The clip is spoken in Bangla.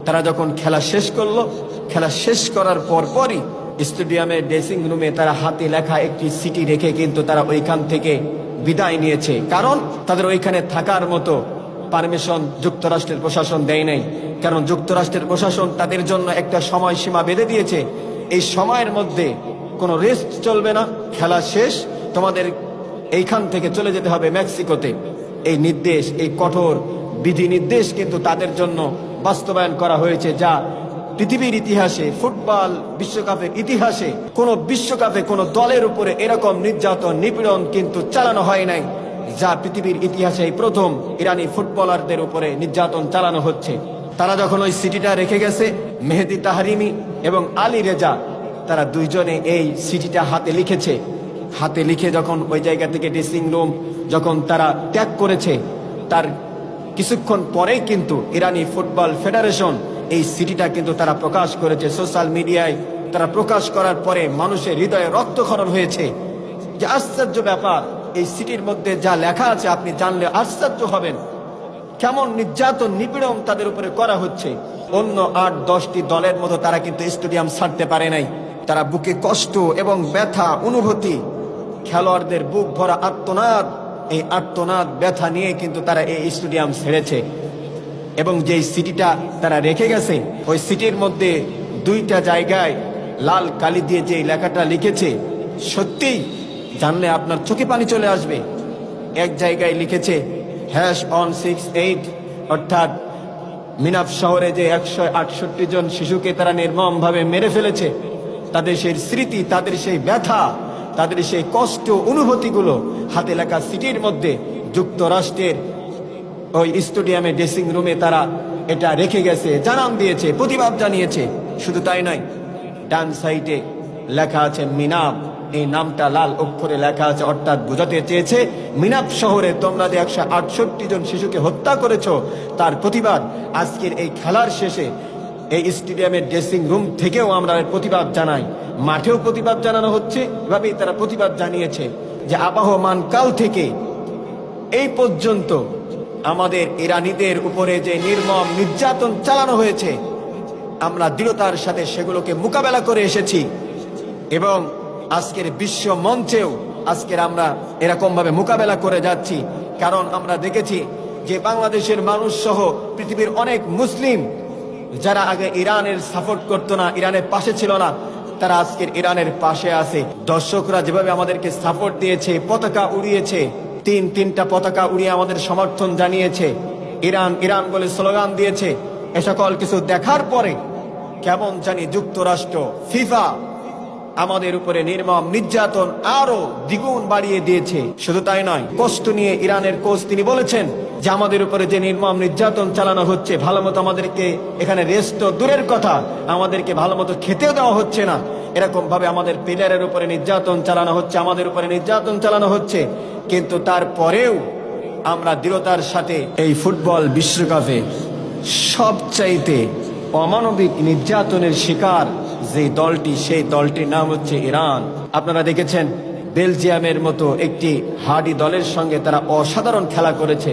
তারা যখন খেলা শেষ করলো, খেলা শেষ করার পরই স্টেডিয়ামের ড্রেসিং রুমে তারা হাতে লেখা একটি চিঠি রেখে কিন্তু তারা ওইখান থেকে বিদায় নিয়েছে। কারণ তাদের ওইখানে থাকার মতো পারমিশন যুক্তরাষ্ট্রের প্রশাসন দেয় নাই। কারণ যুক্তরাষ্ট্রের প্রশাসন তাদের জন্য একটা সময়সীমা বেঁধে দিয়েছে, এই সময়ের মধ্যে কোনো রেস্ট চলবে না, খেলা শেষ, তোমাদের এইখান থেকে চলে যেতে হবে মেক্সিকোতে। এই নির্দেশ, এই কঠোর বিধি নির্দেশ কিন্তু তাদের জন্য বাস্তবায়ন করা হয়েছে, যা পৃথিবীর ইতিহাসে, ফুটবল বিশ্বকাপের ইতিহাসে কোনো বিশ্বকাপে কোনো দলের উপরে এরকম নির্যাতন নিপীড়ন কিন্তু চালানো হয় নাই, যা পৃথিবীর ইতিহাসে প্রথম ইরানি ফুটবলারদের উপরে নির্যাতন চালানো হচ্ছে। তারা যখন ওই চিঠিটা রেখে গেছে, মেহেদি তাহরিমি এবং আলী রেজা, তারা দুইজনে এই চিঠিটা হাতে লিখেছে। হাতে লিখে যখন ওই জায়গা থেকে ড্রেসিং রুম যখন তারা ত্যাগ করেছে, তার কিছুক্ষণ পরেই কিন্তু ইরানি ফুটবল ফেডারেশন এই চিঠিটা কিন্তু তারা প্রকাশ করেছে সোশ্যাল মিডিয়ায়। তারা প্রকাশ করার পরে মানুষের হৃদয়ে রক্তক্ষরণ হয়েছে। যে আশ্চর্য ব্যাপার, এই চিঠির মধ্যে যা লেখা আছে আপনি জানলে আশ্চর্য হবেন, কেমন নির্যাতন নিপীড়ন তাদের উপরে করা হচ্ছে। অন্য ৮-১০টি দলের মতো তারা কিন্তু স্টেডিয়াম ছাড়তে পারে নাই। তারা বুকে কষ্ট এবং ব্যথা অনুভূতি, খেলোয়াড়দের বুক ভরা আর্তনাদ, এই আর্তনাদ ব্যথা নিয়ে কিন্তু তারা এই স্টেডিয়াম ছেড়েছে। এবং যেই সিটিটা তারা রেখে গেছে, ওই সিটির মধ্যে 2টা জায়গায় লাল কালি দিয়ে যে লেখাটা লিখেছে, সত্যিই জানলে আপনার চোখে পানি চলে আসবে। এক জায়গায় লিখেছে #168, অর্থাৎ মিনাফ শহরে যে 168 জন শিশুকে তারা নির্মমভাবে মেরে ফেলেছে, তাদের সেই স্মৃতি, তাদের সেই ব্যথা, তাদের সেই কষ্ট অনুভূতিগুলো হাতে লেখা সিটির মধ্যে যুক্তরাষ্ট্রের ওই স্টেডিয়ামে ড্রেসিং রুমে তারা এটা রেখে গেছে, জানান দিয়েছে, প্রতিবাদ জানিয়েছে। শুধু তাই নয়, ডান সাইডে লেখা আছে মিনাপ, এই নামটা লাল অক্ষরে লেখা আছে, অর্থাৎ বোঝাতে চেয়েছে মিনাপ শহরে তোমরা যে 168 জন শিশুকে হত্যা করেছো, তার প্রতিবাদ আজকের এই খেলার শেষে এই স্টেডিয়ামের ড্রেসিং রুম থেকেও আমরা প্রতিবাদ জানাই। মাঠেও প্রতিবাদ জানানো হচ্ছে, এভাবেই তারা প্রতিবাদ জানিয়েছে যে আবহমান কাল থেকে এই পর্যন্ত আমাদের ইরানিদের উপরে যে নির্মম নির্যাতন চালানো হয়েছে, আমরা দৃঢ়তার সাথে সেগুলোকে মোকাবেলা করে এসেছি। এবং আজকের বিশ্ব মঞ্চেও আজকের আমরা এরকম ভাবে মোকাবেলা করে যাচ্ছি। কারণ আমরা দেখেছি যে বাংলাদেশের মানুষ সহ পৃথিবীর অনেক মুসলিম যারা আগে ইরানের সাপোর্ট করতো না, ইরানের পাশে ছিল না, তারা আজকের ইরানের পাশে আছে। দর্শকরা যেভাবে আমাদেরকে সাপোর্ট দিয়েছে, পতাকা উড়িয়েছে, তিনটা পতাকা উড়িয়ে আমাদের সমর্থন জানিয়েছে, ইরান ইরান বলে স্লোগান দিয়েছে, এ সকল কিছু দেখার পরে কেমন জানি যুক্তরাষ্ট্র, ফিফা আমাদের উপরে নির্মম নির্যাতন আরো দ্বিগুণ বাড়িয়ে দিয়েছে। শুধু তাই নয়, কষ্ট নিয়ে ইরানের কোচ তিনি বলেছেন যে আমাদের উপরে যে নির্মম নির্যাতন চালানো হচ্ছে, ভালো মতো আমাদেরকে এখানে রেস্ট তো দূরের কথা, আমাদেরকে ভালো মতো খেতেও দেওয়া হচ্ছে না। এরকম ভাবে আমাদের প্লেয়ারের উপরে নির্যাতন চালানো হচ্ছে, আমাদের উপরে নির্যাতন চালানো হচ্ছে। কিন্তু তারপরেও আমরা দৃঢ়তার সাথে এই ফুটবল বিশ্বকাপে সবচাইতে অমানবিক নির্যাতনের শিকার যে দলটি, সেই দলটির নাম হচ্ছে ইরান। আপনারা দেখেছেন বেলজিয়ামের মতো একটি হার্ডি দলের সঙ্গে তারা অসাধারণ খেলা করেছে।